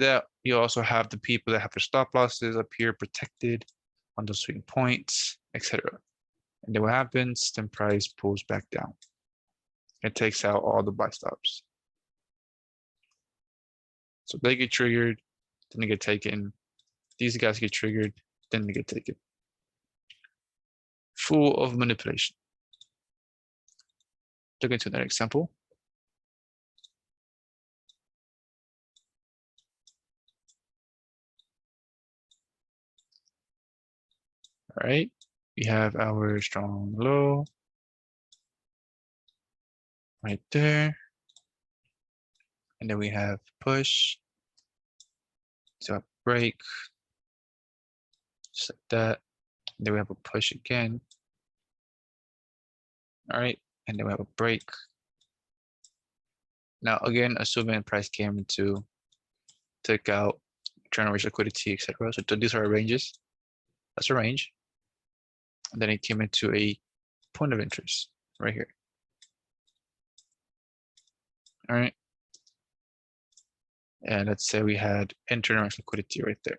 that you also have the people that have their stop losses up here protected on the swing points, etc. And then what happens? Then price pulls back down. It takes out all the buy stops. So they get triggered, then they get taken. These guys get triggered, then they get taken. Full of manipulation. Look into another example. All right, we have our strong low right there. And then we have push, so a break, just like that. And then we have a push again. All right, and then we have a break. Now again, assuming price came into, took out, internal range liquidity, etc. So these are our ranges. That's a range. And then it came into a point of interest right here. All right. And let's say we had internal range liquidity right there.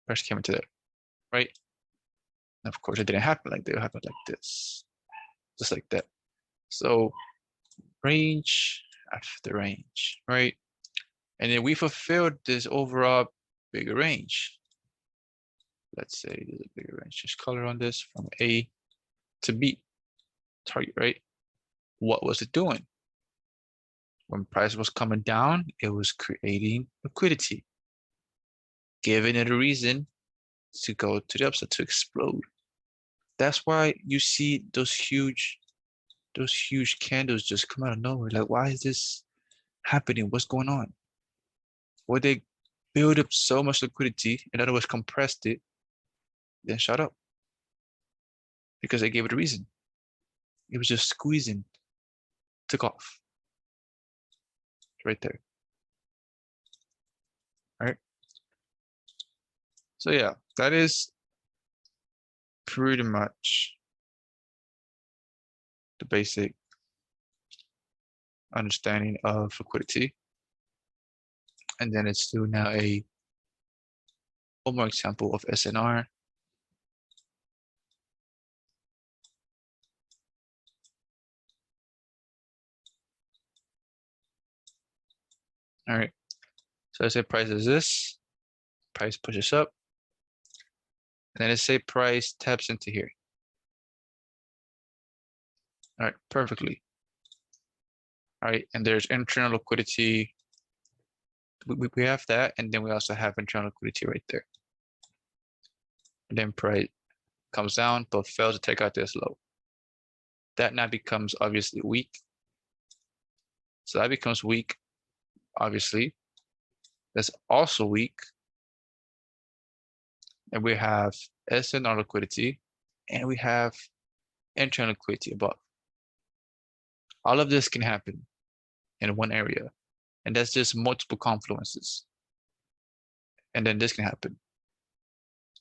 Price came into there, right? And of course, it didn't happen like that. It happened like this, just like that. So range after range, right? And then we fulfilled this overall bigger range. Let's say there's a bigger range. Just color on this from A to B. Target, right? What was it doing? When price was coming down, it was creating liquidity, giving it a reason to go to the upside, to explode. That's why you see those huge candles just come out of nowhere. Like, why is this happening? What's going on? Well, they build up so much liquidity, in other words, compressed it, then shut up. Because they gave it a reason. It was just squeezing, took off. Right there. All right. So yeah, that is pretty much the basic understanding of liquidity. And then let's do now one more example of SNR. All right. So let's say price is this, price pushes up, and then let's say price taps into here. All right, perfectly. All right, and there's internal liquidity. We have that, and then we also have internal liquidity right there. And then price comes down, but fails to take out this low. That now becomes obviously weak. So that becomes weak, obviously. That's also weak. And we have SNR liquidity, and we have internal liquidity above. All of this can happen in one area, and that's just multiple confluences. And then this can happen.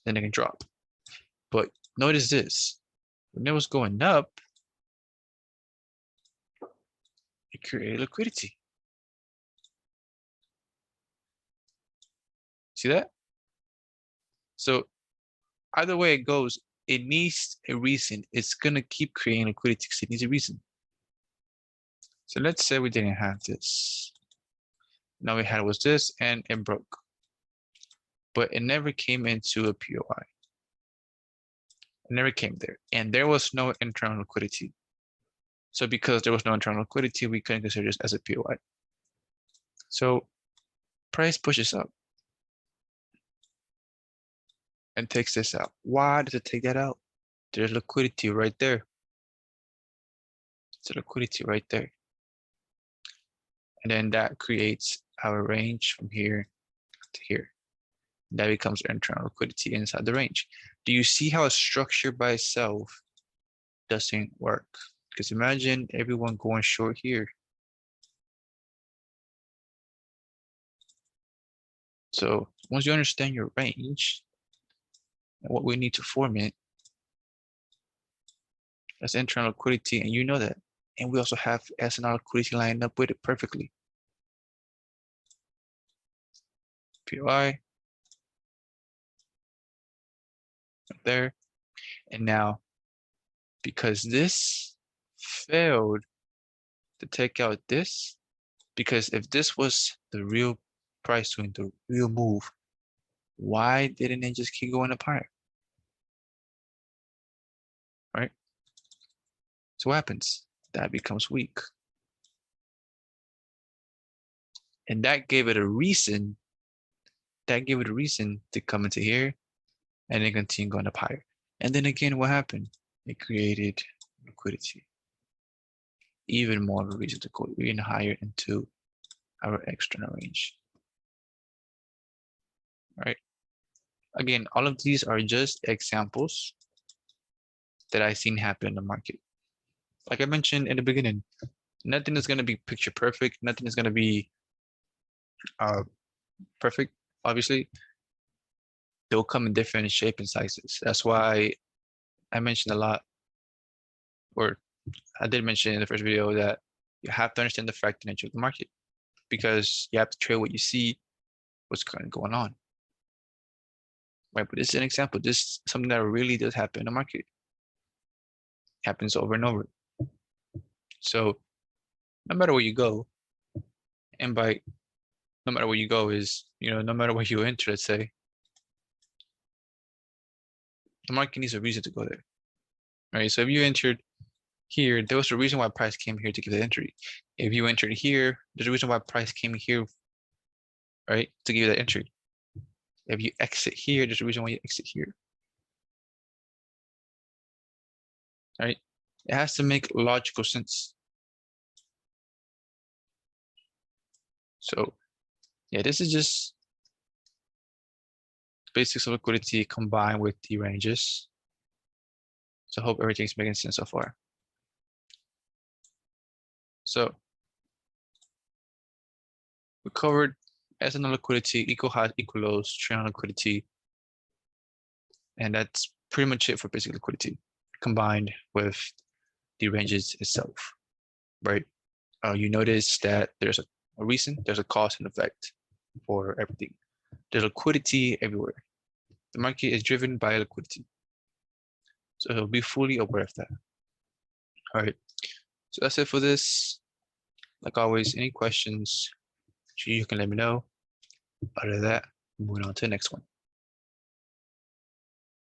Then it can drop. But notice this, when it was going up, it created liquidity. See that? So either way it goes, it needs a reason. It's gonna keep creating liquidity because it needs a reason. So let's say we didn't have this. Now we had was this and it broke. But it never came into a POI. It never came there. And there was no internal liquidity. So because there was no internal liquidity, we couldn't consider this as a POI. So price pushes up and takes this out. Why does it take that out? There's liquidity right there. It's a liquidity right there. And then that creates our range from here to here. That becomes internal liquidity inside the range. Do you see how a structure by itself doesn't work? Because imagine everyone going short here. So once you understand your range and what we need to form it, that's internal liquidity, and you know that. And we also have SNR liquidity lined up with it perfectly. POI up there. And now, because this failed to take out this, because if this was the real price doing the real move, why didn't it just keep going up higher? Right? So what happens? That becomes weak. And that gave it a reason. That gave it a reason to come into here and then continue going up higher. And then again, what happened? It created liquidity. Even more of a reason to go even higher into our external range. Right? Again, all of these are just examples that I've seen happen in the market. Like I mentioned in the beginning, nothing is going to be picture perfect. Nothing is going to be perfect. Obviously, they'll come in different shape and sizes. That's why I mentioned a lot, or I did mention in the first video, that you have to understand the fact nature of the market, because you have to trade what you see, what's kind of going on. Right, but this is an example. This is something that really does happen in the market. It happens over and over. So no matter where you go, and by no matter where you go is, no matter where you enter, let's say, the market needs a reason to go there. Right. So if you entered here, there was a reason why price came here to give the entry. If you entered here, there's a reason why price came here, right, to give you that entry. If you exit here, there's a reason why you exit here. Right? It has to make logical sense. So yeah, this is just basics of liquidity combined with the ranges. So I hope everything's making sense so far. So we covered SNL liquidity, equal highs, equal lows, trend on liquidity. And that's pretty much it for basic liquidity combined with the ranges itself, right? You notice that there's a reason, there's a cause and effect for everything. There's liquidity everywhere. The market is driven by liquidity. So he'll be fully aware of that. All right. So that's it for this. Like always, any questions, you can let me know. Other than that, moving on to the next one.